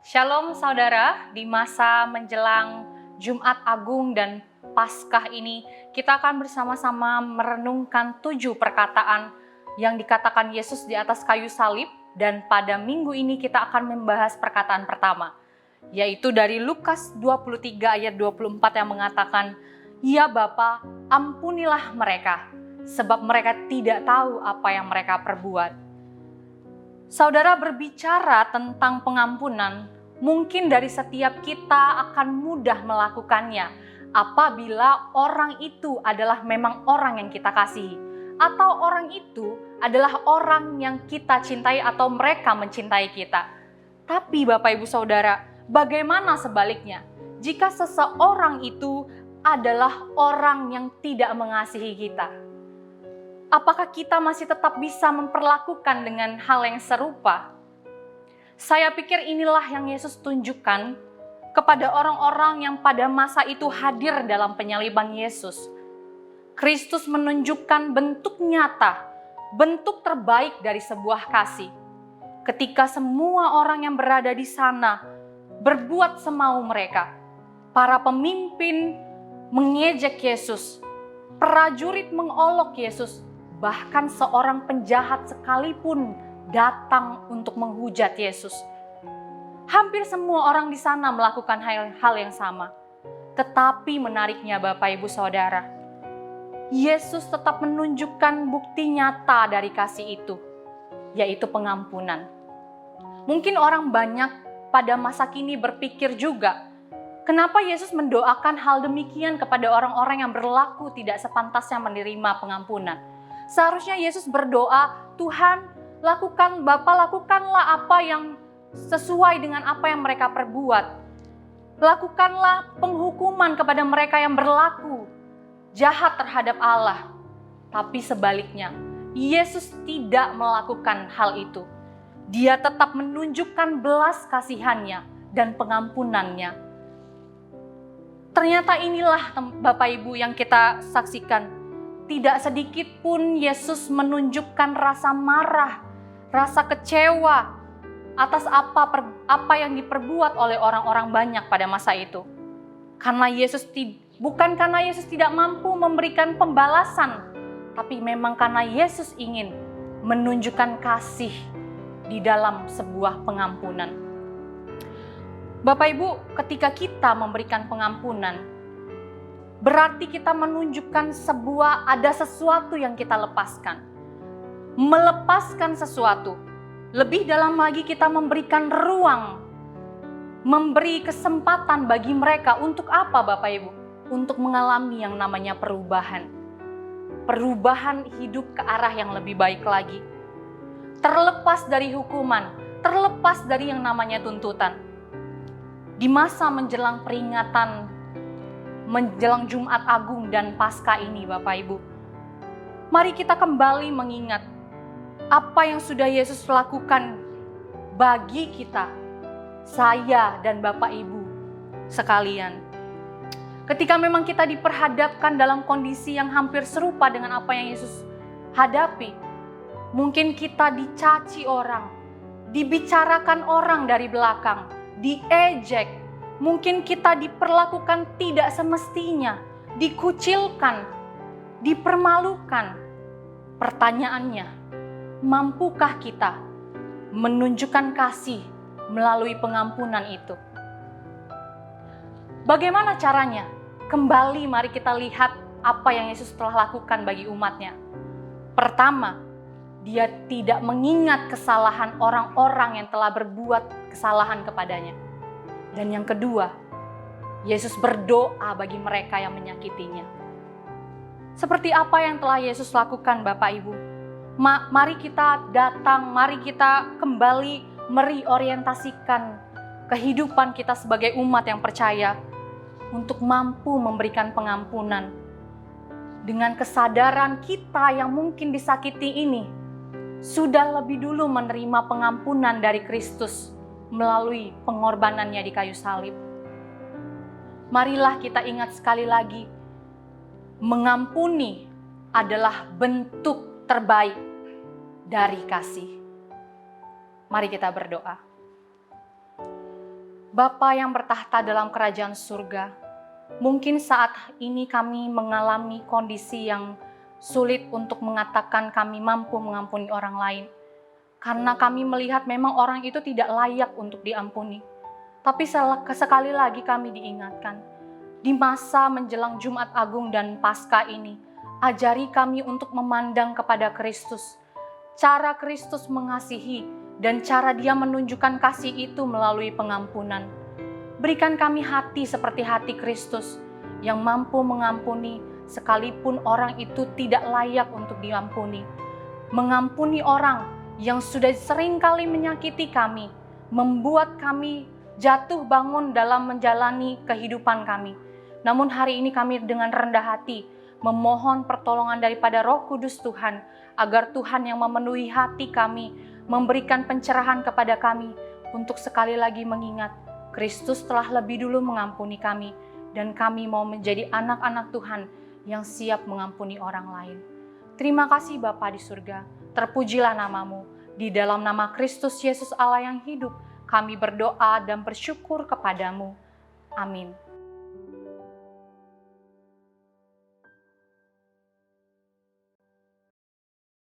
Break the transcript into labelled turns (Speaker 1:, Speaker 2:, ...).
Speaker 1: Shalom saudara, di masa menjelang Jumat Agung dan Paskah ini, kita akan bersama-sama merenungkan 7 perkataan yang dikatakan Yesus di atas kayu salib, dan pada minggu ini kita akan membahas perkataan pertama, yaitu dari Lukas 23 ayat 24 yang mengatakan, "Ya Bapa, ampunilah mereka, sebab mereka tidak tahu apa yang mereka perbuat." Saudara, berbicara tentang pengampunan, mungkin dari setiap kita akan mudah melakukannya apabila orang itu adalah memang orang yang kita kasihi, atau orang itu adalah orang yang kita cintai atau mereka mencintai kita. Tapi Bapak Ibu Saudara, bagaimana sebaliknya? Jika seseorang itu adalah orang yang tidak mengasihi kita, apakah kita masih tetap bisa memperlakukan dengan hal yang serupa? Saya pikir inilah yang Yesus tunjukkan kepada orang-orang yang pada masa itu hadir dalam penyaliban Yesus. Kristus menunjukkan bentuk nyata, bentuk terbaik dari sebuah kasih. Ketika semua orang yang berada di sana berbuat semau mereka, para pemimpin mengejek Yesus, prajurit mengolok Yesus, bahkan seorang penjahat sekalipun datang untuk menghujat Yesus. Hampir semua orang di sana melakukan hal yang sama. Tetapi menariknya Bapak Ibu Saudara, Yesus tetap menunjukkan bukti nyata dari kasih itu, yaitu pengampunan. Mungkin orang banyak pada masa kini berpikir juga, kenapa Yesus mendoakan hal demikian kepada orang-orang yang berlaku tidak sepantasnya menerima pengampunan? Seharusnya Yesus berdoa, Tuhan, lakukanlah apa yang sesuai dengan apa yang mereka perbuat. Lakukanlah penghukuman kepada mereka yang berlaku jahat terhadap Allah. Tapi sebaliknya, Yesus tidak melakukan hal itu. Dia tetap menunjukkan belas kasihannya dan pengampunannya. Ternyata inilah Bapak Ibu yang kita saksikan. Tidak sedikit pun Yesus menunjukkan rasa marah, rasa kecewa atas apa yang diperbuat oleh orang-orang banyak pada masa itu. Bukan karena Yesus tidak mampu memberikan pembalasan, tapi memang karena Yesus ingin menunjukkan kasih di dalam sebuah pengampunan. Bapak Ibu, ketika kita memberikan pengampunan, berarti kita menunjukkan ada sesuatu yang kita lepaskan. Melepaskan sesuatu. Lebih dalam lagi kita memberikan ruang, memberi kesempatan bagi mereka untuk apa Bapak Ibu? Untuk mengalami yang namanya perubahan. Perubahan hidup ke arah yang lebih baik lagi. Terlepas dari hukuman, terlepas dari yang namanya tuntutan. Di masa menjelang menjelang Jumat Agung dan Paskah ini Bapak Ibu, mari kita kembali mengingat apa yang sudah Yesus lakukan bagi kita, saya dan Bapak Ibu sekalian. Ketika memang kita diperhadapkan dalam kondisi yang hampir serupa dengan apa yang Yesus hadapi, mungkin kita dicaci orang, dibicarakan orang dari belakang, diejek, mungkin kita diperlakukan tidak semestinya, dikucilkan, dipermalukan. Pertanyaannya, mampukah kita menunjukkan kasih melalui pengampunan itu? Bagaimana caranya? Kembali mari kita lihat apa yang Yesus telah lakukan bagi umatnya. Pertama, dia tidak mengingat kesalahan orang-orang yang telah berbuat kesalahan kepadanya. Dan yang kedua, Yesus berdoa bagi mereka yang menyakitinya. Seperti apa yang telah Yesus lakukan Bapak Ibu? Mari kita datang, mari kita kembali mereorientasikan kehidupan kita sebagai umat yang percaya untuk mampu memberikan pengampunan. Dengan kesadaran kita yang mungkin disakiti ini, sudah lebih dulu menerima pengampunan dari Kristus melalui pengorbanannya di kayu salib. Marilah kita ingat sekali lagi, mengampuni adalah bentuk terbaik dari kasih. Mari kita berdoa. Bapa yang bertahta dalam kerajaan surga, mungkin saat ini kami mengalami kondisi yang sulit untuk mengatakan kami mampu mengampuni orang lain. Karena kami melihat memang orang itu tidak layak untuk diampuni. Tapi sekali lagi kami diingatkan, di masa menjelang Jumat Agung dan Paskah ini, ajari kami untuk memandang kepada Kristus. Cara Kristus mengasihi dan cara Dia menunjukkan kasih itu melalui pengampunan. Berikan kami hati seperti hati Kristus yang mampu mengampuni sekalipun orang itu tidak layak untuk diampuni. Mengampuni orang yang sudah seringkali menyakiti kami, membuat kami jatuh bangun dalam menjalani kehidupan kami. Namun hari ini kami dengan rendah hati memohon pertolongan daripada Roh Kudus Tuhan, agar Tuhan yang memenuhi hati kami, memberikan pencerahan kepada kami untuk sekali lagi mengingat Kristus telah lebih dulu mengampuni kami, dan kami mau menjadi anak-anak Tuhan yang siap mengampuni orang lain. Terima kasih Bapa di surga, terpujilah namamu. Di dalam nama Kristus Yesus Allah yang hidup, kami berdoa dan bersyukur kepadamu. Amin.